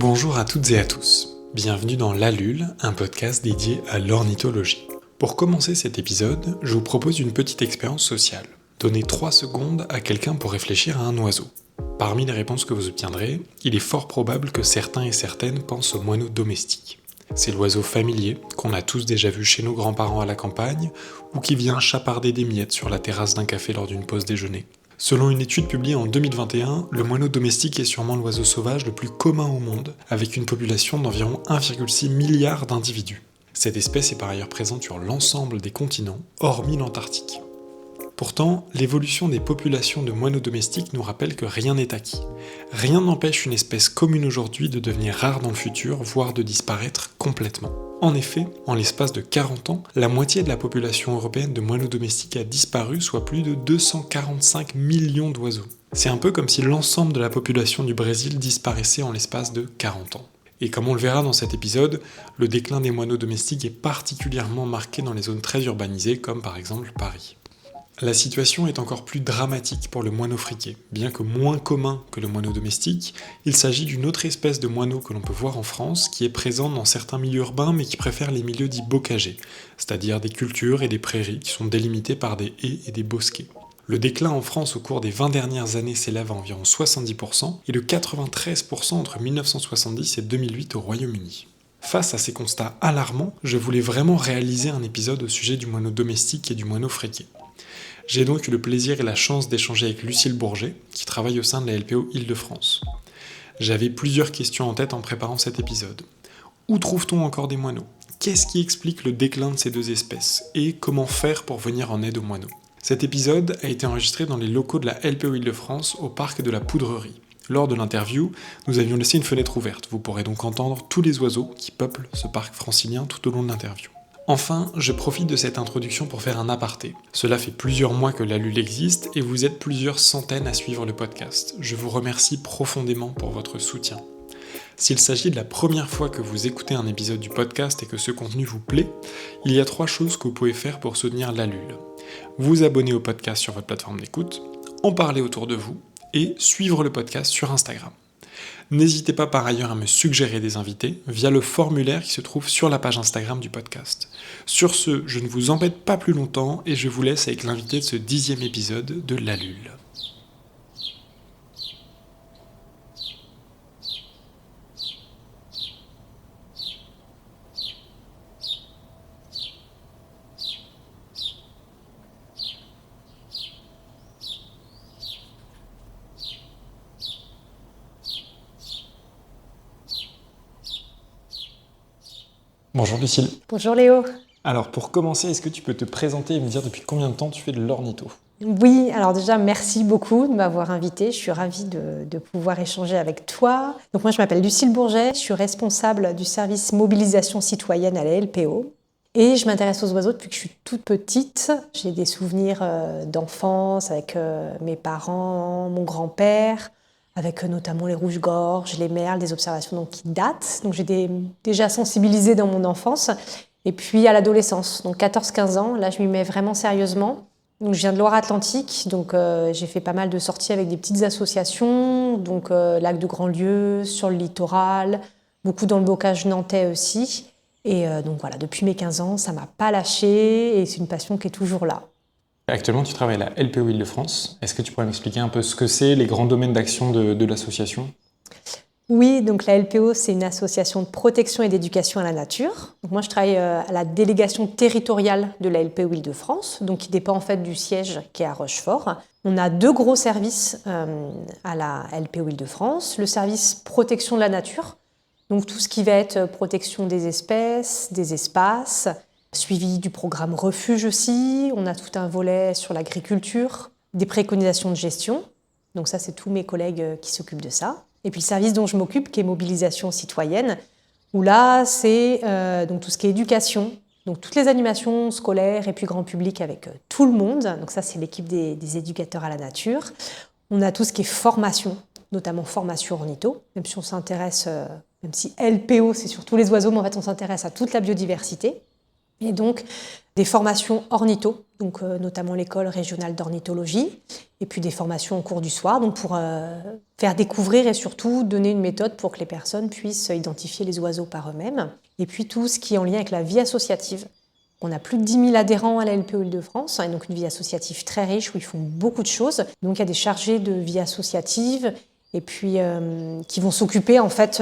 Bonjour à toutes et à tous, bienvenue dans l'Allule, un podcast dédié à l'ornithologie. Pour commencer cet épisode, je vous propose une petite expérience sociale. Donnez 3 secondes à quelqu'un pour réfléchir à un oiseau. Parmi les réponses que vous obtiendrez, il est fort probable que certains et certaines pensent au moineau domestique. C'est l'oiseau familier qu'on a tous déjà vu chez nos grands-parents à la campagne ou qui vient chaparder des miettes sur la terrasse d'un café lors d'une pause déjeuner. Selon une étude publiée en 2021, le moineau domestique est sûrement l'oiseau sauvage le plus commun au monde, avec une population d'environ 1,6 milliard d'individus. Cette espèce est par ailleurs présente sur l'ensemble des continents, hormis l'Antarctique. Pourtant, l'évolution des populations de moineaux domestiques nous rappelle que rien n'est acquis. Rien n'empêche une espèce commune aujourd'hui de devenir rare dans le futur, voire de disparaître complètement. En effet, en l'espace de 40 ans, la moitié de la population européenne de moineaux domestiques a disparu, soit plus de 245 millions d'oiseaux. C'est un peu comme si l'ensemble de la population du Brésil disparaissait en l'espace de 40 ans. Et comme on le verra dans cet épisode, le déclin des moineaux domestiques est particulièrement marqué dans les zones très urbanisées, comme par exemple Paris. La situation est encore plus dramatique pour le moineau friqué. Bien que moins commun que le moineau domestique, il s'agit d'une autre espèce de moineau que l'on peut voir en France, qui est présente dans certains milieux urbains mais qui préfère les milieux dits bocagers, c'est-à-dire des cultures et des prairies qui sont délimitées par des haies et des bosquets. Le déclin en France au cours des 20 dernières années s'élève à environ 70% et de 93% entre 1970 et 2008 au Royaume-Uni. Face à ces constats alarmants, je voulais vraiment réaliser un épisode au sujet du moineau domestique et du moineau friqué. J'ai donc eu le plaisir et la chance d'échanger avec Lucille Bourget, qui travaille au sein de la LPO Île-de-France. J'avais plusieurs questions en tête en préparant cet épisode. Où trouve-t-on encore des moineaux ? Qu'est-ce qui explique le déclin de ces deux espèces ? Et comment faire pour venir en aide aux moineaux ? Cet épisode a été enregistré dans les locaux de la LPO Île-de-France au parc de la Poudrerie. Lors de l'interview, nous avions laissé une fenêtre ouverte. Vous pourrez donc entendre tous les oiseaux qui peuplent ce parc francilien tout au long de l'interview. Enfin, je profite de cette introduction pour faire un aparté. Cela fait plusieurs mois que l'Allule existe et vous êtes plusieurs centaines à suivre le podcast. Je vous remercie profondément pour votre soutien. S'il s'agit de la première fois que vous écoutez un épisode du podcast et que ce contenu vous plaît, il y a 3 choses que vous pouvez faire pour soutenir l'Allule. Vous abonner au podcast sur votre plateforme d'écoute, en parler autour de vous et suivre le podcast sur Instagram. N'hésitez pas par ailleurs à me suggérer des invités via le formulaire qui se trouve sur la page Instagram du podcast. Sur ce, je ne vous embête pas plus longtemps et je vous laisse avec l'invité de ce 10e épisode de l'Allule. Bonjour Lucille. Bonjour Léo. Alors pour commencer, est-ce que tu peux te présenter et me dire depuis combien de temps tu fais de l'ornitho ? Oui, alors déjà merci beaucoup de m'avoir invitée. Je suis ravie de pouvoir échanger avec toi. Donc moi je m'appelle Lucille Bourget, je suis responsable du service mobilisation citoyenne à la LPO. Et je m'intéresse aux oiseaux depuis que je suis toute petite. J'ai des souvenirs d'enfance avec mes parents, mon grand-père, avec notamment les rouges-gorges, les merles, des observations donc, qui datent. Donc j'ai déjà sensibilisé dans mon enfance. Et puis à l'adolescence, donc 14-15 ans, là je m'y mets vraiment sérieusement. Donc je viens de Loire-Atlantique, donc j'ai fait pas mal de sorties avec des petites associations, donc lac de Grandlieu, sur le littoral, beaucoup dans le bocage nantais aussi. Et donc voilà, depuis mes 15 ans, ça m'a pas lâché et c'est une passion qui est toujours là. Actuellement, tu travailles à la LPO Île-de-France. Est-ce que tu pourrais m'expliquer un peu ce que c'est, les grands domaines d'action de l'association ? Oui, donc la LPO, c'est une association de protection et d'éducation à la nature. Donc moi, je travaille à la délégation territoriale de la LPO Île-de-France, donc qui dépend en fait du siège qui est à Rochefort. On a 2 gros services à la LPO Île-de-France. Le service protection de la nature, donc tout ce qui va être protection des espèces, des espaces, suivi du programme refuge aussi. On a tout un volet sur l'agriculture, des préconisations de gestion. Donc ça, c'est tous mes collègues qui s'occupent de ça. Et puis le service dont je m'occupe, qui est mobilisation citoyenne, où là, c'est donc tout ce qui est éducation, donc toutes les animations scolaires et puis grand public avec tout le monde. Donc ça, c'est l'équipe des éducateurs à la nature. On a tout ce qui est formation, notamment formation ornitho, même si on s'intéresse, même si LPO, c'est sur tous les oiseaux, mais en fait, on s'intéresse à toute la biodiversité. Et donc, des formations ornitho, donc notamment l'école régionale d'ornithologie, et puis des formations au cours du soir, donc pour faire découvrir et surtout donner une méthode pour que les personnes puissent identifier les oiseaux par eux-mêmes. Et puis tout ce qui est en lien avec la vie associative. On a plus de 10 000 adhérents à la LPO Île-de-France, et donc une vie associative très riche où ils font beaucoup de choses. Donc il y a des chargés de vie associative et puis qui vont s'occuper en fait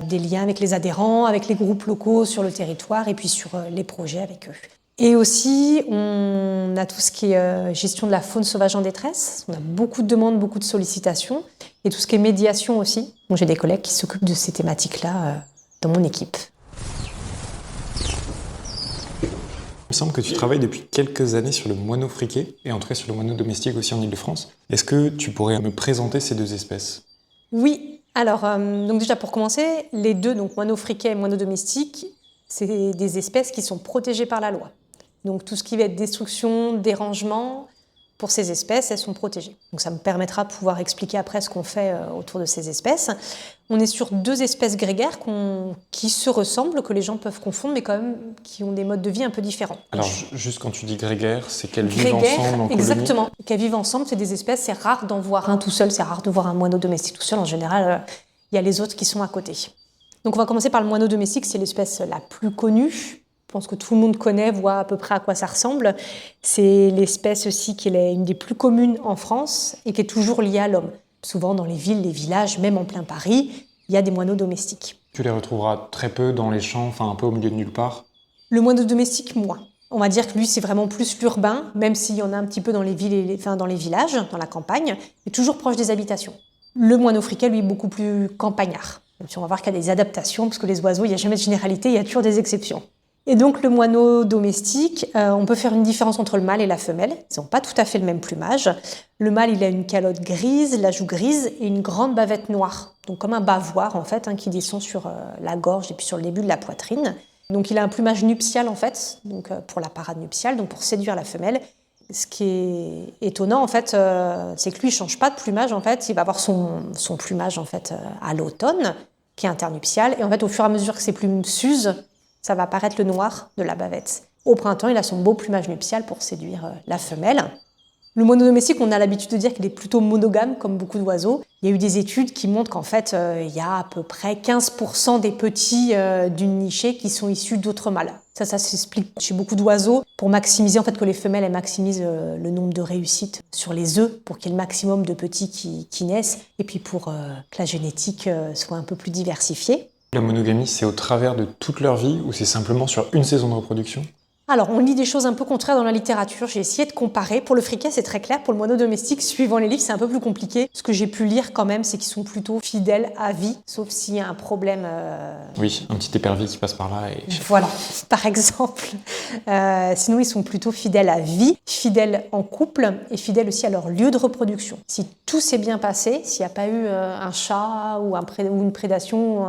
des liens avec les adhérents, avec les groupes locaux sur le territoire et puis sur les projets avec eux. Et aussi, on a tout ce qui est gestion de la faune sauvage en détresse. On a beaucoup de demandes, beaucoup de sollicitations. Et tout ce qui est médiation aussi. Donc, j'ai des collègues qui s'occupent de ces thématiques-là dans mon équipe. Il me semble que tu travailles depuis quelques années sur le moineau friquet et en tout cas sur le moineau domestique aussi en Île-de-France. Est-ce que tu pourrais me présenter ces deux espèces ? Oui. Alors, donc déjà pour commencer, les deux, donc moineau friquet et moineau domestique, c'est des espèces qui sont protégées par la loi. Donc tout ce qui va être destruction, dérangement, pour ces espèces, elles sont protégées. Donc ça me permettra de pouvoir expliquer après ce qu'on fait autour de ces espèces. On est sur deux espèces grégaires qui se ressemblent, que les gens peuvent confondre, mais quand même qui ont des modes de vie un peu différents. Alors juste quand tu dis grégaires, c'est qu'elles vivent ensemble en colonie ? Exactement. Qu'elles vivent ensemble, c'est des espèces, c'est rare d'en voir un tout seul, c'est rare de voir un moineau domestique tout seul. En général, il y a les autres qui sont à côté. Donc on va commencer par le moineau domestique, c'est l'espèce la plus connue. Je pense que tout le monde connaît, voit à peu près à quoi ça ressemble. C'est l'espèce aussi qui est une des plus communes en France et qui est toujours liée à l'homme. Souvent dans les villes, les villages, même en plein Paris, il y a des moineaux domestiques. Tu les retrouveras très peu dans les champs, enfin un peu au milieu de nulle part ? Le moineau domestique, moins. On va dire que lui, c'est vraiment plus l'urbain, même s'il y en a un petit peu dans les villes, dans les villages, dans la campagne, mais toujours proche des habitations. Le moineau friquet, lui, est beaucoup plus campagnard. Même si on va voir qu'il y a des adaptations, parce que les oiseaux, il n'y a jamais de généralité, il y a toujours des exceptions. Et donc le moineau domestique, on peut faire une différence entre le mâle et la femelle. Ils n'ont pas tout à fait le même plumage. Le mâle, il a une calotte grise, la joue grise et une grande bavette noire. Donc comme un bavoir en fait, qui descend sur la gorge et puis sur le début de la poitrine. Donc il a un plumage nuptial en fait, donc pour la parade nuptiale, donc pour séduire la femelle. Ce qui est étonnant en fait, c'est que lui, il change pas de plumage en fait. Il va avoir son plumage en fait à l'automne, qui est internuptial, et en fait au fur et à mesure que ses plumes s'usent, ça va apparaître le noir de la bavette. Au printemps, il a son beau plumage nuptial pour séduire la femelle. Le moineau domestique, on a l'habitude de dire qu'il est plutôt monogame, comme beaucoup d'oiseaux. Il y a eu des études qui montrent qu'en fait, il y a à peu près 15% des petits d'une nichée qui sont issus d'autres mâles. Ça s'explique chez beaucoup d'oiseaux pour maximiser, en fait, que les femelles elles maximisent le nombre de réussites sur les œufs, pour qu'il y ait le maximum de petits qui naissent, et puis pour que la génétique soit un peu plus diversifiée. La monogamie, c'est au travers de toute leur vie ou c'est simplement sur une saison de reproduction ? Alors, on lit des choses un peu contraires dans la littérature. J'ai essayé de comparer. Pour le friquet, c'est très clair. Pour le moineau domestique, suivant les livres, c'est un peu plus compliqué. Ce que j'ai pu lire quand même, c'est qu'ils sont plutôt fidèles à vie, sauf s'il y a un problème. Oui, un petit épervier qui passe par là. Et... Voilà, par exemple. Sinon, ils sont plutôt fidèles à vie, fidèles en couple et fidèles aussi à leur lieu de reproduction. Si tout s'est bien passé, s'il n'y a pas eu un chat ou une prédation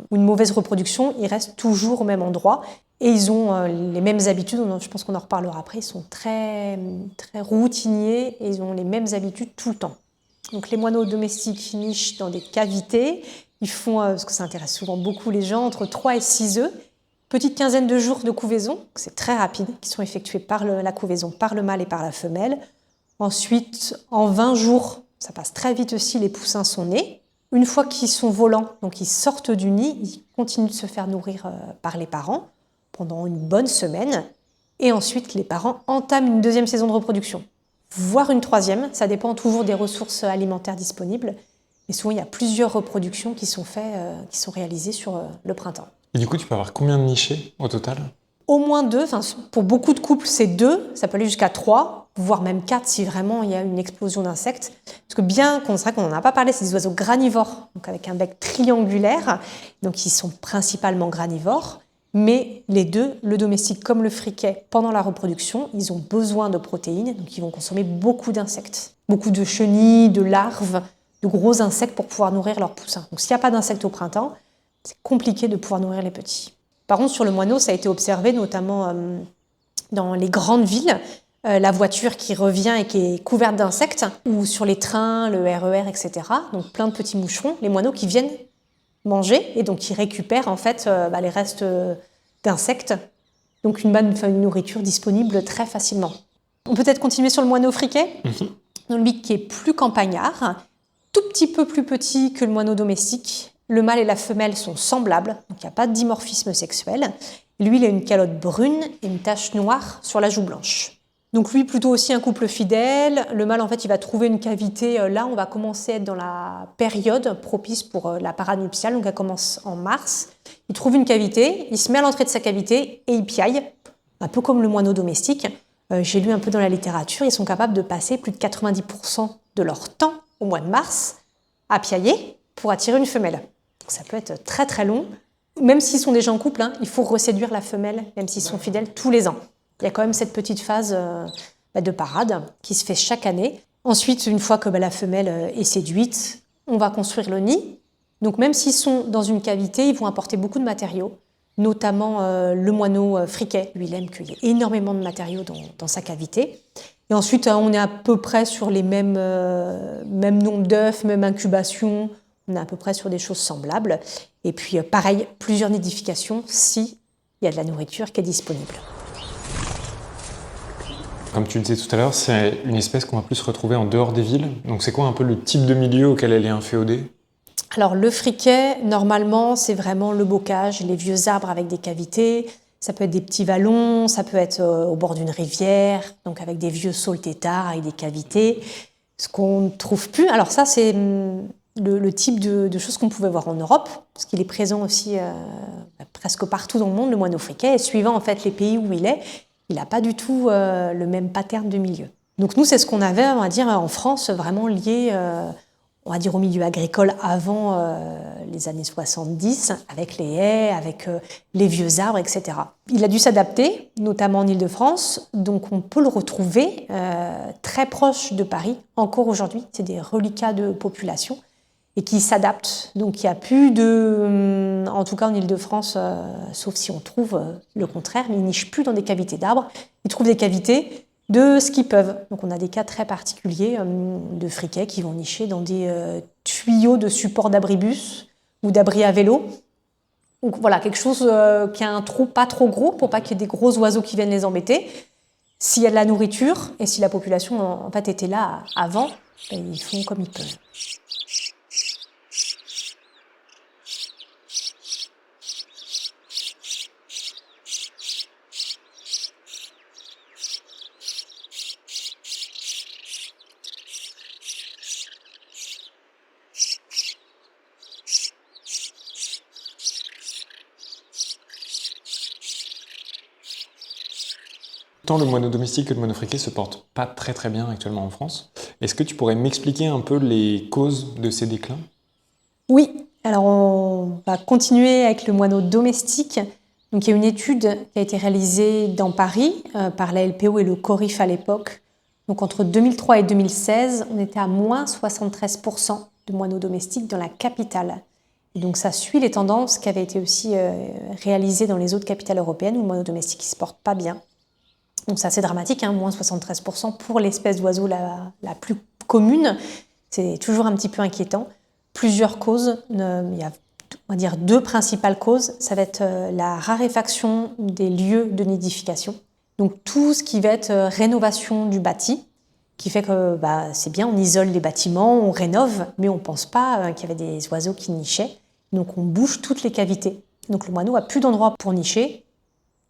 ou une mauvaise reproduction, ils restent toujours au même endroit. Et ils ont les mêmes habitudes, je pense qu'on en reparlera après, ils sont très, très routiniers et ils ont les mêmes habitudes tout le temps. Donc les moineaux domestiques nichent dans des cavités, ils font, parce que ça intéresse souvent beaucoup les gens, entre 3 et 6 œufs, petite quinzaine de jours de couvaison, c'est très rapide, qui sont effectués par la couvaison par le mâle et par la femelle. Ensuite, en 20 jours, ça passe très vite aussi, les poussins sont nés. Une fois qu'ils sont volants, donc ils sortent du nid, ils continuent de se faire nourrir par les parents pendant une bonne semaine, et ensuite les parents entament une deuxième saison de reproduction, voire une troisième, ça dépend toujours des ressources alimentaires disponibles, mais souvent il y a plusieurs reproductions qui sont réalisées sur le printemps. Et du coup, tu peux avoir combien de nichés au total ? Au moins 2, pour beaucoup de couples c'est 2, ça peut aller jusqu'à 3, voire même 4 si vraiment il y a une explosion d'insectes. Parce que c'est vrai qu'on n'en a pas parlé, c'est des oiseaux granivores, donc avec un bec triangulaire, donc ils sont principalement granivores. Mais les deux, le domestique comme le friquet, pendant la reproduction, ils ont besoin de protéines, donc ils vont consommer beaucoup d'insectes. Beaucoup de chenilles, de larves, de gros insectes pour pouvoir nourrir leurs poussins. Donc s'il n'y a pas d'insectes au printemps, c'est compliqué de pouvoir nourrir les petits. Par contre, sur le moineau, ça a été observé notamment dans les grandes villes, la voiture qui revient et qui est couverte d'insectes, ou sur les trains, le RER, etc. Donc plein de petits moucherons, les moineaux qui viennent manger et donc qui récupèrent en fait les restes d'insectes. Donc une nourriture disponible très facilement. On peut peut-être continuer sur le moineau friquet, donc lui qui est plus campagnard, tout petit peu plus petit que le moineau domestique. Le mâle et la femelle sont semblables, donc il n'y a pas de dimorphisme sexuel. Lui, il a une calotte brune et une tache noire sur la joue blanche. Donc lui, plutôt aussi un couple fidèle. Le mâle, en fait, il va trouver une cavité. Là, on va commencer à être dans la période propice pour la parade nuptiale. Donc elle commence en mars. Il trouve une cavité, il se met à l'entrée de sa cavité et il piaille, un peu comme le moineau domestique. J'ai lu un peu dans la littérature, ils sont capables de passer plus de 90% de leur temps au mois de mars à piailler pour attirer une femelle. Donc ça peut être très très long. Même s'ils sont déjà en couple, il faut reséduire la femelle, même s'ils sont fidèles tous les ans. Il y a quand même cette petite phase de parade qui se fait chaque année. Ensuite, une fois que la femelle est séduite, on va construire le nid. Donc même s'ils sont dans une cavité, ils vont apporter beaucoup de matériaux, notamment le moineau friquet. Lui, il aime qu'il y ait énormément de matériaux dans sa cavité. Et ensuite, on est à peu près sur les mêmes nombres d'œufs, même incubation. On est à peu près sur des choses semblables. Et puis, pareil, plusieurs nidifications s'il y a de la nourriture qui est disponible. Comme tu le disais tout à l'heure, c'est une espèce qu'on va plus retrouver en dehors des villes. Donc c'est quoi un peu le type de milieu auquel elle est inféodée ? Alors le friquet, normalement, c'est vraiment le bocage, les vieux arbres avec des cavités. Ça peut être des petits vallons, ça peut être au bord d'une rivière, donc avec des vieux saules têtards avec des cavités. Ce qu'on ne trouve plus, alors ça c'est le type de choses qu'on pouvait voir en Europe, parce qu'il est présent aussi presque partout dans le monde, le moineau friquet, et suivant en fait les pays où il n'a pas du tout le même pattern de milieu. Donc nous, c'est ce qu'on avait, on va dire, en France, vraiment lié, on va dire, au milieu agricole avant les années 70, avec les haies, avec les vieux arbres, etc. Il a dû s'adapter, notamment en Île-de-France, donc on peut le retrouver très proche de Paris, encore aujourd'hui. C'est des reliquats de population et qui s'adaptent. Donc il n'y a plus de, en tout cas en Île-de-France, sauf si on trouve le contraire, mais ils nichent plus dans des cavités d'arbres. Ils trouvent des cavités de ce qu'ils peuvent. Donc on a des cas très particuliers de friquets qui vont nicher dans des tuyaux de support d'abribus ou d'abri à vélo. Donc voilà, quelque chose qui a un trou pas trop gros pour pas qu'il y ait des gros oiseaux qui viennent les embêter. S'il y a de la nourriture et si la population en fait était là avant, ils font comme ils peuvent. Tant le moineau domestique que le moineau friquet se portent pas très très bien actuellement en France. Est-ce que tu pourrais m'expliquer un peu les causes de ces déclins ? Oui, alors on va continuer avec le moineau domestique. Donc il y a une étude qui a été réalisée dans Paris par la LPO et le CORIF à l'époque. Donc entre 2003 et 2016, on était à moins 73% de moineaux domestiques dans la capitale. Et donc ça suit les tendances qui avaient été aussi réalisées dans les autres capitales européennes où le moineau domestique ne se porte pas bien. Donc c'est assez dramatique, moins 73% pour l'espèce d'oiseau la plus commune. C'est toujours un petit peu inquiétant. Plusieurs causes, il y a on va dire 2 principales causes. Ça va être la raréfaction des lieux de nidification. Donc tout ce qui va être rénovation du bâti, qui fait que c'est bien, on isole les bâtiments, on rénove, mais on ne pense pas qu'il y avait des oiseaux qui nichaient. Donc on bouge toutes les cavités. Donc le moineau n'a plus d'endroit pour nicher,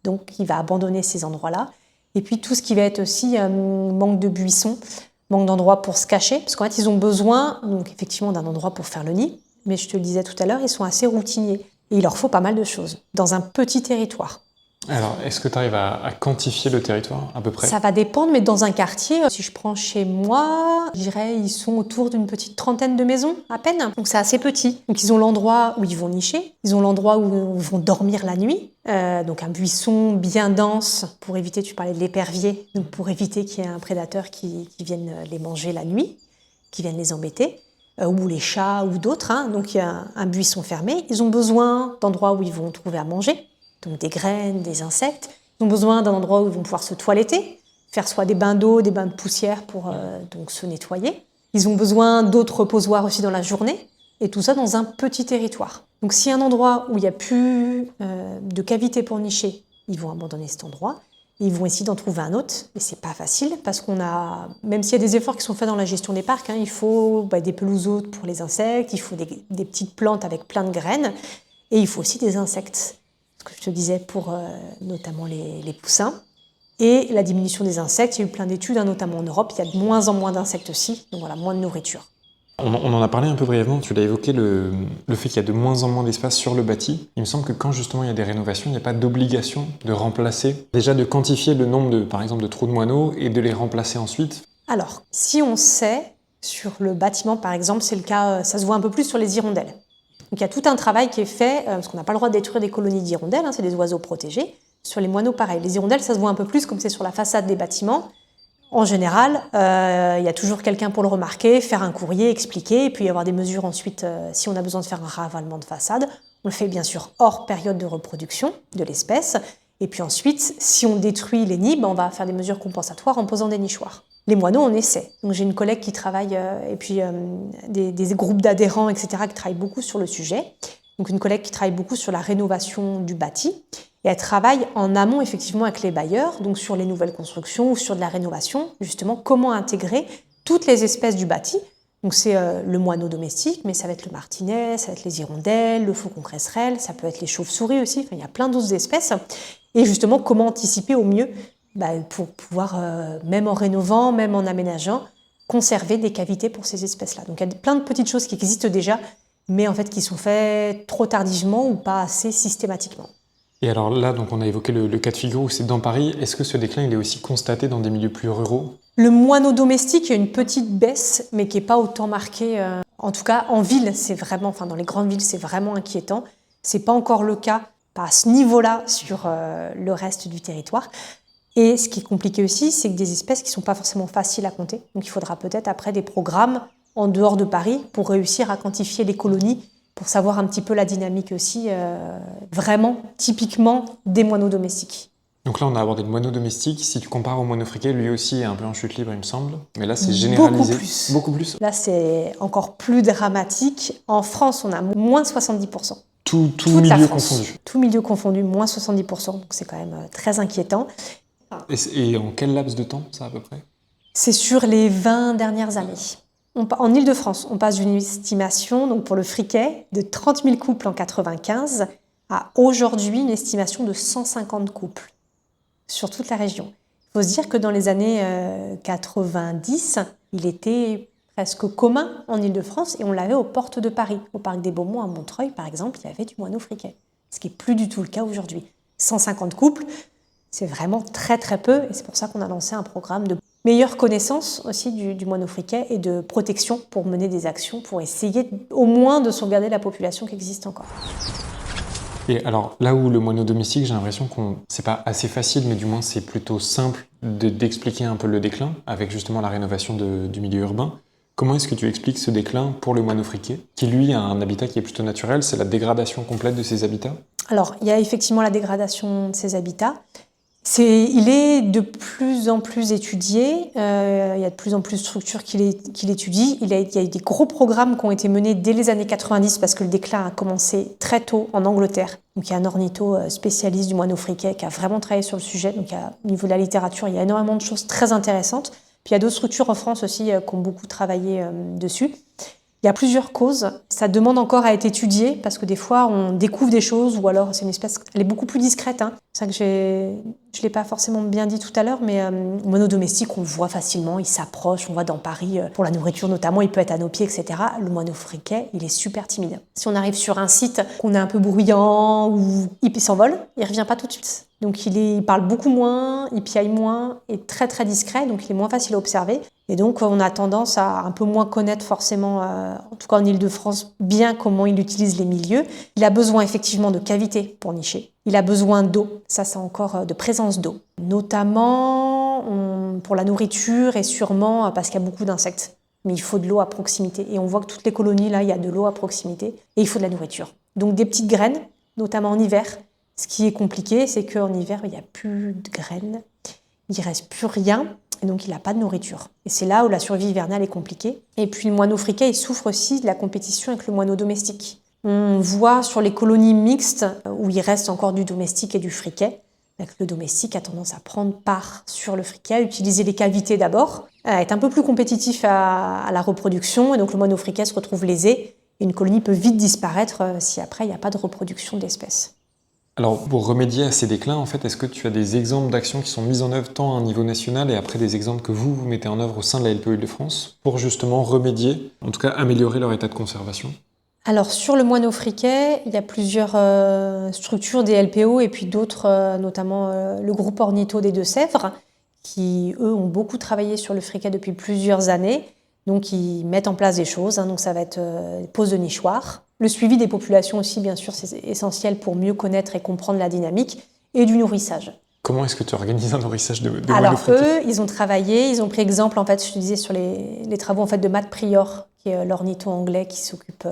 donc il va abandonner ces endroits-là. Et puis tout ce qui va être aussi manque de buissons, manque d'endroits pour se cacher, parce qu'en fait ils ont besoin donc effectivement d'un endroit pour faire le nid, mais je te le disais tout à l'heure, ils sont assez routiniers et il leur faut pas mal de choses dans un petit territoire. Alors, est-ce que tu arrives à quantifier le territoire à peu près ? Ça va dépendre, mais dans un quartier, si je prends chez moi, je dirais ils sont autour d'une petite trentaine de maisons, à peine. Donc c'est assez petit. Donc ils ont l'endroit où ils vont nicher, ils ont l'endroit où ils vont dormir la nuit. Donc un buisson bien dense pour éviter, tu parlais de l'épervier, donc pour éviter qu'il y ait un prédateur qui vienne les manger la nuit, qui vienne les embêter, ou les chats ou d'autres. Donc il y a un buisson fermé. Ils ont besoin d'endroits où ils vont trouver à manger. Donc des graines, des insectes. Ils ont besoin d'un endroit où ils vont pouvoir se toiletter, faire soit des bains d'eau, des bains de poussière pour donc se nettoyer. Ils ont besoin d'autres reposoirs aussi dans la journée, et tout ça dans un petit territoire. Donc s'il y a un endroit où il n'y a plus de cavité pour nicher, ils vont abandonner cet endroit. Ils vont essayer d'en trouver un autre, et c'est pas facile parce même s'il y a des efforts qui sont faits dans la gestion des parcs, il faut des pelouses pour les insectes, il faut des petites plantes avec plein de graines, et il faut aussi des insectes, ce que je te disais pour notamment les poussins. Et la diminution des insectes, il y a eu plein d'études, notamment en Europe, il y a de moins en moins d'insectes aussi, donc voilà, moins de nourriture. On en a parlé un peu brièvement, tu l'as évoqué, le fait qu'il y a de moins en moins d'espace sur le bâti. Il me semble que quand justement il y a des rénovations, il n'y a pas d'obligation de remplacer, déjà de quantifier le nombre par exemple, de trous de moineaux et de les remplacer ensuite. Alors, si on sait, sur le bâtiment par exemple, c'est le cas, ça se voit un peu plus sur les hirondelles. Donc il y a tout un travail qui est fait, parce qu'on n'a pas le droit de détruire des colonies d'hirondelles, c'est des oiseaux protégés. Sur les moineaux, pareil. Les hirondelles, ça se voit un peu plus comme c'est sur la façade des bâtiments. En général, il y a toujours quelqu'un pour le remarquer, faire un courrier, expliquer, et puis y avoir des mesures ensuite, si on a besoin de faire un ravalement de façade. On le fait bien sûr hors période de reproduction de l'espèce. Et puis ensuite, si on détruit les nids, on va faire des mesures compensatoires en posant des nichoirs. Les moineaux, on essaie. Donc j'ai une collègue qui travaille, et puis des groupes d'adhérents, etc., qui travaillent beaucoup sur le sujet. Donc une collègue qui travaille beaucoup sur la rénovation du bâti. Et elle travaille en amont effectivement avec les bailleurs, donc sur les nouvelles constructions ou sur de la rénovation, justement comment intégrer toutes les espèces du bâti. Donc c'est le moineau domestique, mais ça va être le martinet, ça va être les hirondelles, le faucon cresserelle, ça peut être les chauves-souris aussi, il y a plein d'autres espèces. Et justement comment anticiper au mieux pour pouvoir, même en rénovant, même en aménageant, conserver des cavités pour ces espèces-là. Donc il y a plein de petites choses qui existent déjà, mais en fait qui sont faites trop tardivement ou pas assez systématiquement. Et alors là, donc on a évoqué le cas de figure où c'est dans Paris. Est-ce que ce déclin il est aussi constaté dans des milieux plus ruraux ? Le moineau domestique, il y a une petite baisse, mais qui n'est pas autant marquée. En tout cas, en ville, c'est vraiment, dans les grandes villes, c'est vraiment inquiétant. C'est pas encore le cas, pas à ce niveau-là, sur le reste du territoire. Et ce qui est compliqué aussi, c'est que des espèces qui ne sont pas forcément faciles à compter. Donc il faudra peut-être après des programmes en dehors de Paris pour réussir à quantifier les colonies, pour savoir un petit peu la dynamique aussi, vraiment, typiquement, des moineaux domestiques. Donc là, on a abordé le moineau domestique. Si tu compares au moineau friquet, lui aussi est un peu en chute libre, il me semble. Mais là, c'est généralisé. Beaucoup plus. Là, c'est encore plus dramatique. En France, on a moins 70%. Tout milieu confondu. Tout milieu confondu, moins 70%. Donc c'est quand même très inquiétant. Et en quel laps de temps, ça, à peu près ? C'est sur les 20 dernières années. En Île-de-France, on passe d'une estimation, donc pour le friquet, de 30 000 couples en 1995 à aujourd'hui une estimation de 150 couples sur toute la région. Il faut se dire que dans les années 90, il était presque commun en Île-de-France et on l'avait aux portes de Paris. Au parc des Beaumont à Montreuil, par exemple, il y avait du moineau friquet, ce qui n'est plus du tout le cas aujourd'hui. 150 couples, c'est vraiment très très peu et c'est pour ça qu'on a lancé un programme de meilleure connaissance aussi du moineau friquet et de protection pour mener des actions, pour essayer au moins de sauvegarder la population qui existe encore. Et alors, là où le moineau domestique, j'ai l'impression c'est pas assez facile, mais du moins c'est plutôt simple d'expliquer un peu le déclin, avec justement la rénovation du milieu urbain. Comment est-ce que tu expliques ce déclin pour le moineau friquet, qui lui a un habitat qui est plutôt naturel, c'est la dégradation complète de ses habitats ? Alors, il y a effectivement la dégradation de ses habitats. Il est de plus en plus étudié, il y a de plus en plus de structures qui l'étudient. Il y a eu des gros programmes qui ont été menés dès les années 90 parce que le déclin a commencé très tôt en Angleterre. Donc il y a un ornitho spécialiste du moineau friquet qui a vraiment travaillé sur le sujet. Donc au niveau de la littérature, il y a énormément de choses très intéressantes. Puis il y a d'autres structures en France aussi qui ont beaucoup travaillé dessus. Il y a plusieurs causes. Ça demande encore à être étudié parce que des fois, on découvre des choses ou alors c'est une espèce... Elle est beaucoup plus discrète. C'est vrai que je ne l'ai pas forcément bien dit tout à l'heure, mais le moineau domestique, on le voit facilement, il s'approche. On voit dans Paris, pour la nourriture notamment, il peut être à nos pieds, etc. Le moineau friquet, il est super timide. Si on arrive sur un site qu'on est un peu bruyant ou il s'envole, il ne revient pas tout de suite. Donc il parle beaucoup moins, il piaille moins, est très très discret, donc il est moins facile à observer. Et donc on a tendance à un peu moins connaître forcément, en tout cas en Île-de-France, bien comment il utilise les milieux. Il a besoin effectivement de cavités pour nicher. Il a besoin d'eau, ça c'est encore de présence d'eau. Notamment pour la nourriture et sûrement parce qu'il y a beaucoup d'insectes. Mais il faut de l'eau à proximité. Et on voit que toutes les colonies, là, il y a de l'eau à proximité. Et il faut de la nourriture. Donc des petites graines, notamment en hiver. Ce qui est compliqué, c'est qu'en hiver, il n'y a plus de graines, il ne reste plus rien, et donc il n'a pas de nourriture. Et c'est là où la survie hivernale est compliquée. Et puis le moineau friquet, il souffre aussi de la compétition avec le moineau domestique. On voit sur les colonies mixtes, où il reste encore du domestique et du friquet, Le domestique a tendance à prendre part sur le friquet, à utiliser les cavités d'abord, à être un peu plus compétitif à la reproduction, et donc le moineau friquet se retrouve lésé, et une colonie peut vite disparaître si après il n'y a pas de reproduction d'espèces. Alors, pour remédier à ces déclins, en fait, est-ce que tu as des exemples d'actions qui sont mises en œuvre tant à un niveau national et après des exemples que vous mettez en œuvre au sein de la LPO Île-de-France pour justement remédier, en tout cas améliorer leur état de conservation? Alors sur le moineau friquet, il y a plusieurs structures des LPO et puis d'autres, notamment le groupe Ornitho des Deux-Sèvres, qui eux ont beaucoup travaillé sur le friquet depuis plusieurs années. Donc ils mettent en place des choses, donc ça va être pose de nichoirs. Le suivi des populations aussi, bien sûr, c'est essentiel pour mieux connaître et comprendre la dynamique, et du nourrissage. Comment est-ce que tu organises un nourrissage de moineaux Alors friquets? eux, ils ont travaillé, ils ont pris exemple, en fait, je te disais, sur les travaux en fait, de Matt Prior, qui est l'ornitho anglais qui s'occupe,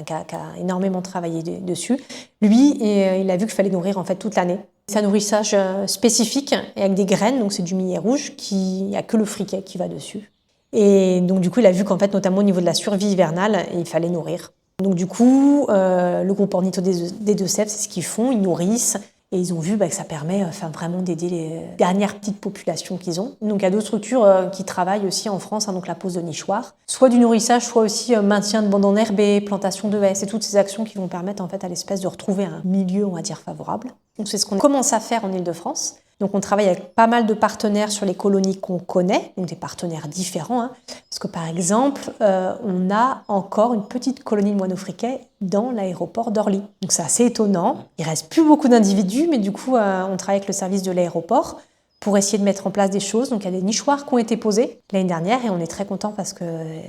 qui a énormément travaillé dessus. Lui, il a vu qu'il fallait nourrir en fait toute l'année. C'est un nourrissage spécifique et avec des graines, donc c'est du millet rouge, il n'y a que le friquet qui va dessus. Et donc du coup, il a vu qu'en fait, notamment au niveau de la survie hivernale, il fallait nourrir. Donc du coup, le groupe Ornitho des Deux-Sèvres, c'est ce qu'ils font, ils nourrissent. Et ils ont vu que ça permet vraiment d'aider les dernières petites populations qu'ils ont. Donc il y a d'autres structures qui travaillent aussi en France, donc la pose de nichoirs. Soit du nourrissage, soit aussi maintien de bandes enherbées, plantation de haies. C'est toutes ces actions qui vont permettre en fait à l'espèce de retrouver un milieu, on va dire, favorable. Donc c'est ce qu'on commence à faire en Île-de-France. Donc on travaille avec pas mal de partenaires sur les colonies qu'on connaît, donc des partenaires différents. Parce que par exemple, on a encore une petite colonie de moineaux friquets dans l'aéroport d'Orly. Donc c'est assez étonnant. Il reste plus beaucoup d'individus, mais du coup on travaille avec le service de l'aéroport pour essayer de mettre en place des choses. Donc il y a des nichoirs qui ont été posés l'année dernière et on est très contents parce que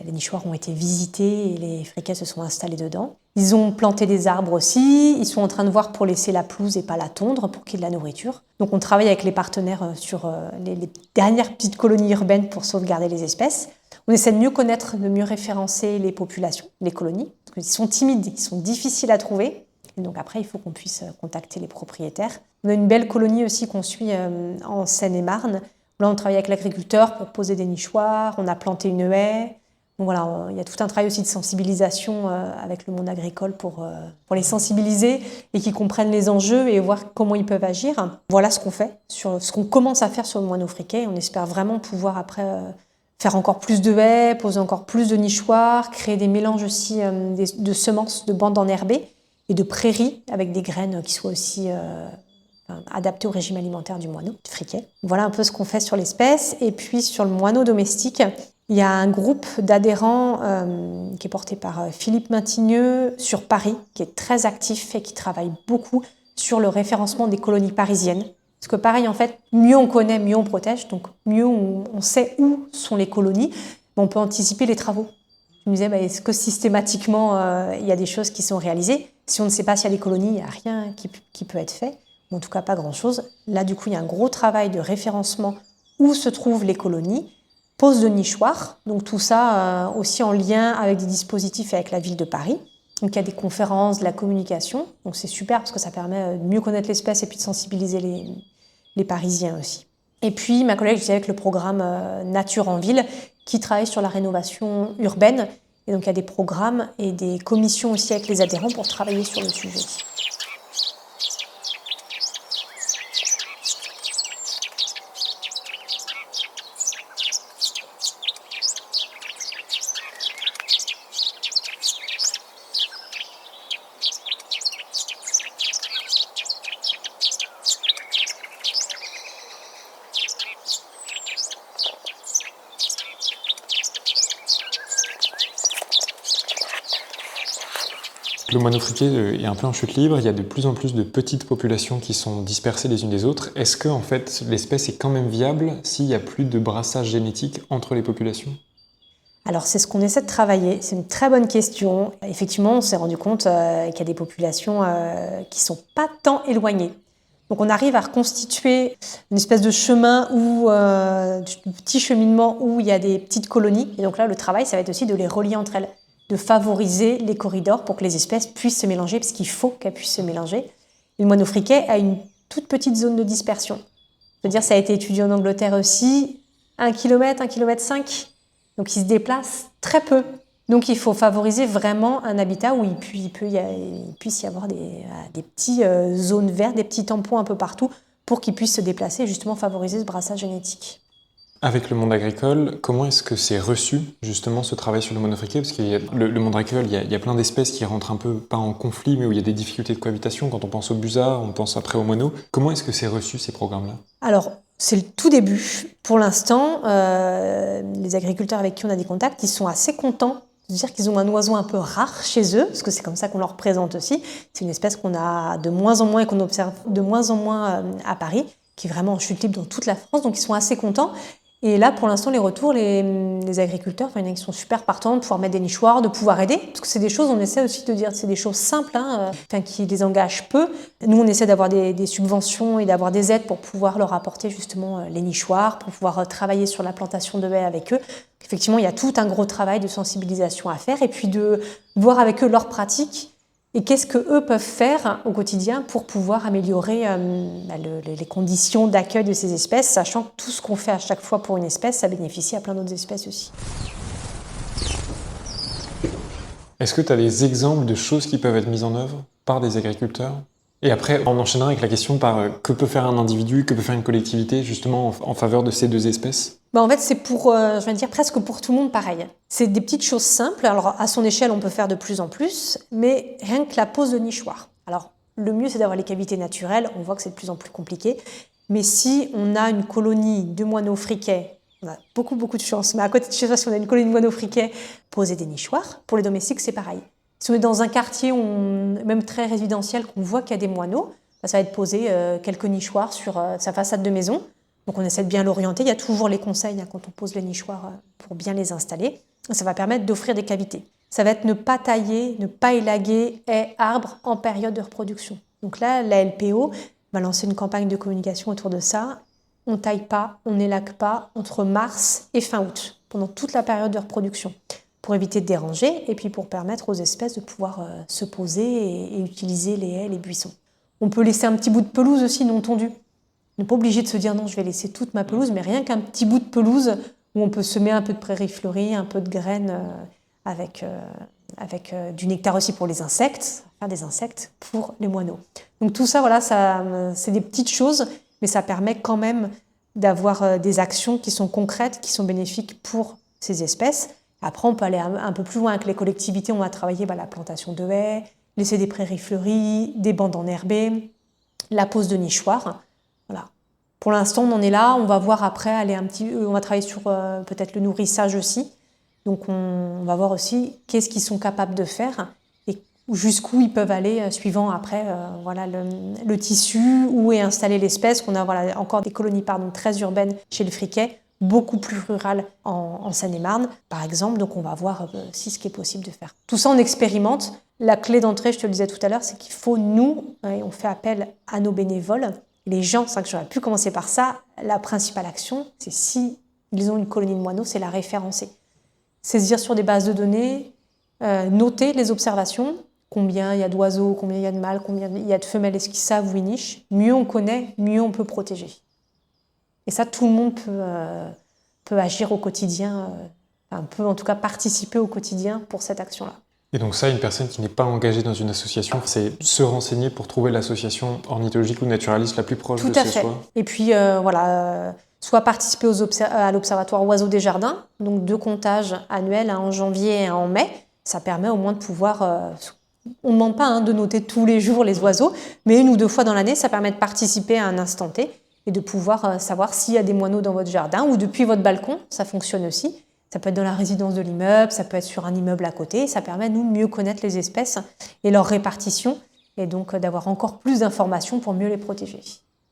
les nichoirs ont été visités et les friquets se sont installés dedans. Ils ont planté des arbres aussi, ils sont en train de voir pour laisser la pelouse et pas la tondre pour qu'il y ait de la nourriture. Donc on travaille avec les partenaires sur les dernières petites colonies urbaines pour sauvegarder les espèces. On essaie de mieux connaître, de mieux référencer les populations, les colonies, parce qu'ils sont timides, ils sont difficiles à trouver. Et donc après, il faut qu'on puisse contacter les propriétaires. On a une belle colonie aussi qu'on suit en Seine-et-Marne. Là, on travaille avec l'agriculteur pour poser des nichoirs, on a planté une haie. Donc voilà, il y a tout un travail aussi de sensibilisation avec le monde agricole pour les sensibiliser et qu'ils comprennent les enjeux et voir comment ils peuvent agir. Voilà ce qu'on fait, sur ce qu'on commence à faire sur le moineau friquet. On espère vraiment pouvoir après faire encore plus de haies, poser encore plus de nichoirs, créer des mélanges aussi de semences, de bandes enherbées et de prairies avec des graines qui soient aussi adaptées au régime alimentaire du moineau, du friquet. Voilà un peu ce qu'on fait sur l'espèce. Et puis sur le moineau domestique, il y a un groupe d'adhérents qui est porté par Philippe Maintigneux sur Paris, qui est très actif et qui travaille beaucoup sur le référencement des colonies parisiennes. Parce que pareil, en fait, mieux on connaît, mieux on protège, donc mieux on sait où sont les colonies, on peut anticiper les travaux. Je me disais, est-ce que systématiquement, il y a des choses qui sont réalisées? Si on ne sait pas s'il y a des colonies, il n'y a rien qui peut être fait, ou en tout cas pas grand-chose. Là, du coup, il y a un gros travail de référencement où se trouvent les colonies, pose de nichoirs, donc tout ça aussi en lien avec des dispositifs avec la ville de Paris. Donc il y a des conférences, de la communication, donc c'est super parce que ça permet de mieux connaître l'espèce et puis de sensibiliser les Parisiens aussi. Et puis ma collègue, je disais, avec le programme Nature en ville, qui travaille sur la rénovation urbaine. Et donc il y a des programmes et des commissions aussi avec les adhérents pour travailler sur le sujet. Le moineau friquet est un peu en chute libre, il y a de plus en plus de petites populations qui sont dispersées les unes des autres. Est-ce que en fait, l'espèce est quand même viable s'il n'y a plus de brassage génétique entre les populations? Alors c'est ce qu'on essaie de travailler, c'est une très bonne question. Effectivement, on s'est rendu compte qu'il y a des populations qui ne sont pas tant éloignées. Donc on arrive à reconstituer une espèce de chemin ou de petit cheminement où il y a des petites colonies. Et donc là, le travail, ça va être aussi de les relier entre elles, de favoriser les corridors pour que les espèces puissent se mélanger, parce qu'il faut qu'elles puissent se mélanger. Et le moineau friquet a une toute petite zone de dispersion. Je veux dire, ça a été étudié en Angleterre aussi, 1 km, 1,5 km. Donc il se déplace très peu. Donc il faut favoriser vraiment un habitat où il puisse y avoir des petites zones vertes, des petits tampons un peu partout pour qu'ils puissent se déplacer et justement favoriser ce brassage génétique. Avec le monde agricole, comment est-ce que c'est reçu justement ce travail sur le moineau friqué? Parce qu'il y a le monde agricole, il y a plein d'espèces qui rentrent un peu, pas en conflit, mais où il y a des difficultés de cohabitation. Quand on pense au busard, on pense après au moineau. Comment est-ce que c'est reçu ces programmes-là? Alors, c'est le tout début. Pour l'instant, les agriculteurs avec qui on a des contacts, ils sont assez contents de dire qu'ils ont un oiseau un peu rare chez eux, parce que c'est comme ça qu'on leur présente aussi. C'est une espèce qu'on a de moins en moins et qu'on observe de moins en moins à Paris, qui est vraiment en chute libre dans toute la France, donc ils sont assez contents. Et là, pour l'instant, les retours, les agriculteurs, il y en a qui sont super partants de pouvoir mettre des nichoirs, de pouvoir aider. Parce que c'est des choses, on essaie aussi de dire, c'est des choses simples, qui les engagent peu. Nous, on essaie d'avoir des subventions et d'avoir des aides pour pouvoir leur apporter justement les nichoirs, pour pouvoir travailler sur la plantation de haies avec eux. Effectivement, il y a tout un gros travail de sensibilisation à faire et puis de voir avec eux leurs pratiques et qu'est-ce qu'eux peuvent faire au quotidien pour pouvoir améliorer les conditions d'accueil de ces espèces, sachant que tout ce qu'on fait à chaque fois pour une espèce, ça bénéficie à plein d'autres espèces aussi. Est-ce que tu as des exemples de choses qui peuvent être mises en œuvre par des agriculteurs? Et après, on enchaînera avec la question par que peut faire un individu, que peut faire une collectivité, justement en faveur de ces deux espèces? En fait, c'est pour, je vais dire, presque pour tout le monde pareil. C'est des petites choses simples. Alors, à son échelle, on peut faire de plus en plus, mais rien que la pose de nichoir. Alors, le mieux, c'est d'avoir les cavités naturelles. On voit que c'est de plus en plus compliqué. Mais si on a une colonie de moineaux friquets, on a beaucoup de chance. Mais à côté de chez soi, si on a une colonie de moineaux friquets, poser des nichoirs. Pour les domestiques, c'est pareil. Si on est dans un quartier, même très résidentiel, qu'on voit qu'il y a des moineaux, ça va être poser quelques nichoirs sur sa façade de maison. Donc on essaie de bien l'orienter. Il y a toujours les conseils quand on pose les nichoirs pour bien les installer. Ça va permettre d'offrir des cavités. Ça va être ne pas tailler, ne pas élaguer haies, arbres en période de reproduction. Donc là, la LPO va lancer une campagne de communication autour de ça. On ne taille pas, on n'élague pas entre mars et fin août, pendant toute la période de reproduction, pour éviter de déranger et puis pour permettre aux espèces de pouvoir se poser et utiliser les haies, les buissons. On peut laisser un petit bout de pelouse aussi non tondue. On n'est pas obligé de se dire non, je vais laisser toute ma pelouse, mais rien qu'un petit bout de pelouse où on peut semer un peu de prairies fleuries, un peu de graines avec du nectar aussi pour les insectes, faire des insectes pour les moineaux. Donc tout ça, voilà, c'est des petites choses, mais ça permet quand même d'avoir des actions qui sont concrètes, qui sont bénéfiques pour ces espèces. Après, on peut aller un peu plus loin avec les collectivités. On va travailler la plantation de haies, laisser des prairies fleuries, des bandes enherbées, la pose de nichoirs. Voilà. Pour l'instant, on en est là. On va voir après, on va travailler sur peut-être le nourrissage aussi. Donc, on va voir aussi qu'est-ce qu'ils sont capables de faire et jusqu'où ils peuvent aller suivant après le tissu, où est installée l'espèce. On a encore des colonies très urbaines chez le friquet, beaucoup plus rurales en Seine-et-Marne, par exemple. Donc, on va voir si ce qui est possible de faire. Tout ça, on expérimente. La clé d'entrée, je te le disais tout à l'heure, c'est qu'il faut, on fait appel à nos bénévoles. Les gens, c'est vrai que j'aurais pu commencer par ça. La principale action, c'est si ils ont une colonie de moineaux, c'est la référencer. Saisir sur des bases de données, noter les observations, combien il y a d'oiseaux, combien il y a de mâles, combien il y a de femelles, est-ce qu'ils savent où ils nichent. Mieux on connaît, mieux on peut protéger. Et ça, tout le monde peut agir au quotidien, peut en tout cas participer au quotidien pour cette action-là. Et donc ça, une personne qui n'est pas engagée dans une association, c'est se renseigner pour trouver l'association ornithologique ou naturaliste la plus proche de chez soi. Et puis soit participer à l'Observatoire Oiseaux des Jardins, donc 2 comptages annuels, un en janvier et un en mai. Ça permet au moins de pouvoir... on ne demande pas de noter tous les jours les oiseaux, mais 1 ou 2 fois dans l'année, ça permet de participer à un instant T et de pouvoir savoir s'il y a des moineaux dans votre jardin ou depuis votre balcon, ça fonctionne aussi. Ça peut être dans la résidence de l'immeuble, ça peut être sur un immeuble à côté. Ça permet, nous, de mieux connaître les espèces et leur répartition et donc d'avoir encore plus d'informations pour mieux les protéger.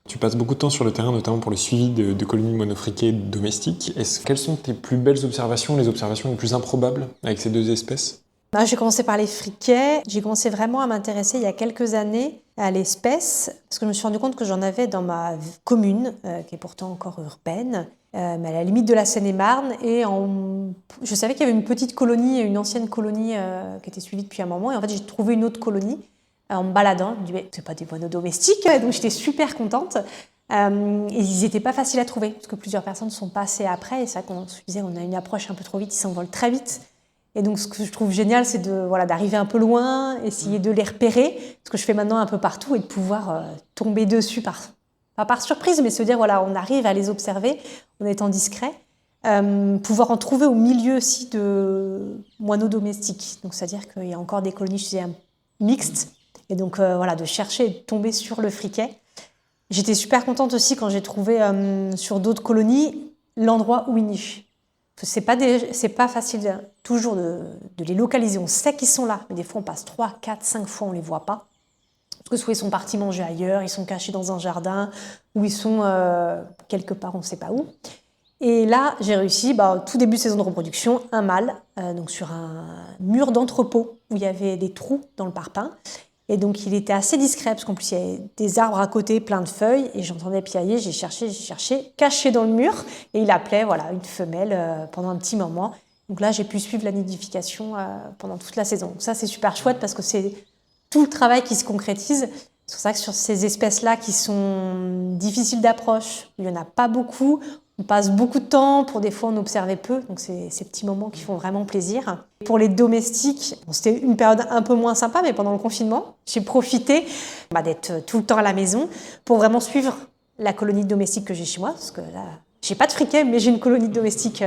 Tu passes beaucoup de temps sur le terrain, notamment pour le suivi de colonies monofriquées domestiques. Quelles sont tes plus belles observations, les observations les plus improbables avec ces 2 espèces? J'ai commencé par les friquets. J'ai commencé vraiment à m'intéresser il y a quelques années à l'espèce parce que je me suis rendu compte que j'en avais dans ma commune, qui est pourtant encore urbaine, mais à la limite de la Seine-et-Marne. Je savais qu'il y avait une petite colonie, une ancienne colonie qui était suivie depuis un moment. Et en fait, j'ai trouvé une autre colonie en me baladant. Je me dis, c'est pas des moineaux domestiques. Donc, j'étais super contente. Et ils n'étaient pas faciles à trouver parce que plusieurs personnes sont passées après. Et c'est vrai qu'on se disait, on a une approche un peu trop vite, ils s'envolent très vite. Et donc, ce que je trouve génial, c'est d'arriver un peu loin, essayer de les repérer, ce que je fais maintenant un peu partout, et de pouvoir tomber dessus pas par surprise, mais se dire, voilà, on arrive à les observer en étant discret. Pouvoir en trouver au milieu aussi de moineaux domestiques. Donc, c'est-à-dire qu'il y a encore des colonies, je disais, mixtes. Et donc, voilà, de chercher et de tomber sur le friquet. J'étais super contente aussi quand j'ai trouvé sur d'autres colonies l'endroit où ils nichent. C'est pas facile toujours de les localiser. On sait qu'ils sont là, mais des fois on passe 3, 4, 5 fois, on les voit pas. Parce que soit ils sont partis manger ailleurs, ils sont cachés dans un jardin, ou ils sont quelque part, on ne sait pas où. Et là, j'ai réussi, tout début de saison de reproduction, un mâle, donc sur un mur d'entrepôt où il y avait des trous dans le parpaing. Et donc, il était assez discret, parce qu'en plus, il y avait des arbres à côté, plein de feuilles, et j'entendais piailler, j'ai cherché, caché dans le mur, et il appelait une femelle pendant un petit moment. Donc là, j'ai pu suivre la nidification pendant toute la saison. Donc ça, c'est super chouette, parce que c'est tout le travail qui se concrétise. C'est pour ça que sur ces espèces-là qui sont difficiles d'approche, il n'y en a pas beaucoup. On passe beaucoup de temps pour des fois en observer peu, donc c'est ces petits moments qui font vraiment plaisir. Pour les domestiques, c'était une période un peu moins sympa, mais pendant le confinement, j'ai profité d'être tout le temps à la maison pour vraiment suivre la colonie de domestiques que j'ai chez moi, parce que là, j'ai pas de friquet, mais j'ai une colonie de domestiques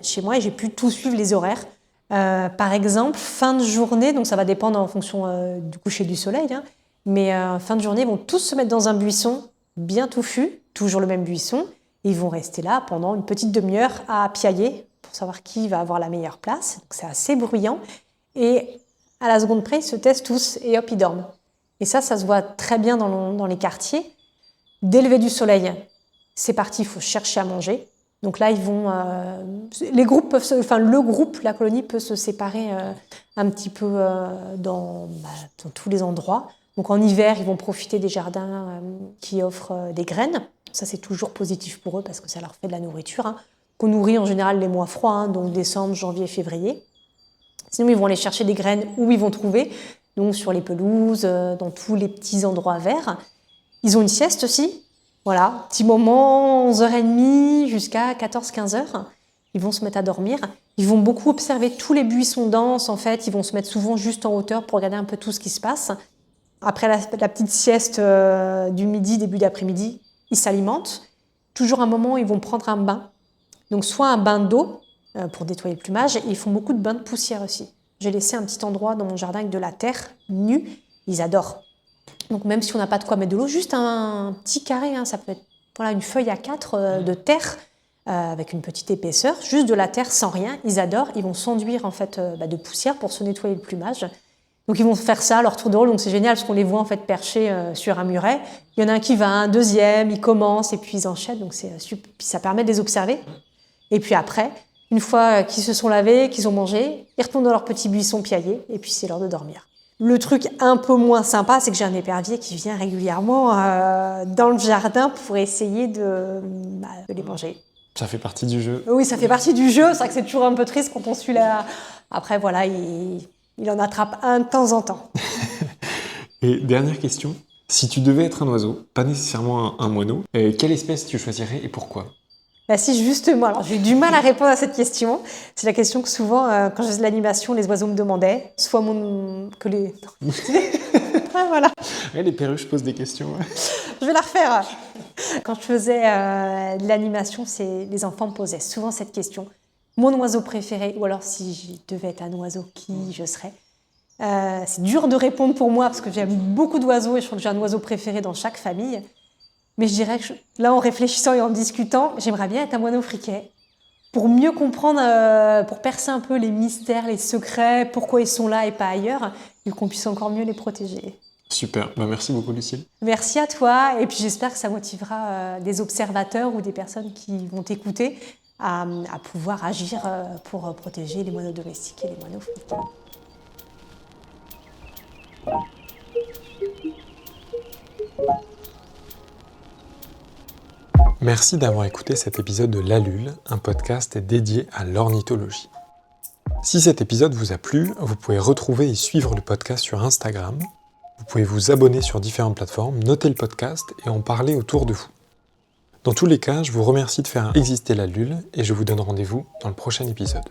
chez moi et j'ai pu tout suivre les horaires. Par exemple, fin de journée, donc ça va dépendre en fonction du coucher du soleil, mais fin de journée, ils vont tous se mettre dans un buisson bien touffu, toujours le même buisson. Ils vont rester là pendant une petite demi-heure à piailler pour savoir qui va avoir la meilleure place. Donc c'est assez bruyant. Et à la seconde près, ils se testent tous et hop, ils dorment. Et ça se voit très bien dans les quartiers. Dès le lever du soleil, c'est parti, il faut chercher à manger. Donc là, ils vont, la colonie peut se séparer un petit peu dans tous les endroits. Donc en hiver, ils vont profiter des jardins qui offrent des graines. Ça, c'est toujours positif pour eux parce que ça leur fait de la nourriture. Qu'on nourrit en général les mois froids, donc décembre, janvier, février. Sinon, ils vont aller chercher des graines où ils vont trouver, donc sur les pelouses, dans tous les petits endroits verts. Ils ont une sieste aussi. Voilà, petit moment, 11h30 jusqu'à 14-15h. Ils vont se mettre à dormir. Ils vont beaucoup observer tous les buissons denses, en fait. Ils vont se mettre souvent juste en hauteur pour regarder un peu tout ce qui se passe. Après la petite sieste du midi, début d'après-midi, ils s'alimentent. Toujours un moment où ils vont prendre un bain. Donc soit un bain d'eau pour nettoyer le plumage, et ils font beaucoup de bains de poussière aussi. J'ai laissé un petit endroit dans mon jardin avec de la terre nue. Ils adorent. Donc même si on n'a pas de quoi mettre de l'eau, juste un petit carré, ça peut être une feuille A4 de terre avec une petite épaisseur, juste de la terre sans rien. Ils adorent. Ils vont s'enduire en fait de poussière pour se nettoyer le plumage. Donc ils vont faire ça à leur tour de rôle, donc c'est génial parce qu'on les voit en fait perchés sur un muret. Il y en a un qui va, un deuxième, ils commencent et puis ils enchaînent, donc c'est super. Puis ça permet de les observer. Et puis après, une fois qu'ils se sont lavés, qu'ils ont mangé, ils retournent dans leur petit buisson piaillé et puis c'est l'heure de dormir. Le truc un peu moins sympa, c'est que j'ai un épervier qui vient régulièrement dans le jardin pour essayer de les manger. Ça fait partie du jeu. Oui, ça fait partie du jeu. C'est vrai que c'est toujours un peu triste quand on suit la... Après, voilà, il en attrape un de temps en temps. Et dernière question, si tu devais être un oiseau, pas nécessairement un moineau, quelle espèce tu choisirais et pourquoi ? Si justement, alors j'ai eu du mal à répondre à cette question. C'est la question que souvent, quand je faisais de l'animation, les oiseaux me demandaient. Soit que les... voilà. Ouais, les perruches posent des questions. Je vais la refaire. Quand je faisais de l'animation, les enfants me posaient souvent cette question. Mon oiseau préféré, ou alors si je devais être un oiseau, qui je serais. C'est dur de répondre pour moi parce que j'aime beaucoup d'oiseaux et je crois que j'ai un oiseau préféré dans chaque famille. Mais je dirais que là, en réfléchissant et en discutant, j'aimerais bien être un moineau friquet pour mieux comprendre, pour percer un peu les mystères, les secrets, pourquoi ils sont là et pas ailleurs, et qu'on puisse encore mieux les protéger. Super, merci beaucoup Lucille. Merci à toi, et puis j'espère que ça motivera des observateurs ou des personnes qui vont t'écouter à pouvoir agir pour protéger les moineaux domestiques et les moineaux friquets. Merci d'avoir écouté cet épisode de La Lule, un podcast dédié à l'ornithologie. Si cet épisode vous a plu, vous pouvez retrouver et suivre le podcast sur Instagram. Vous pouvez vous abonner sur différentes plateformes, noter le podcast et en parler autour de vous. Dans tous les cas, je vous remercie de faire exister La Lule et je vous donne rendez-vous dans le prochain épisode.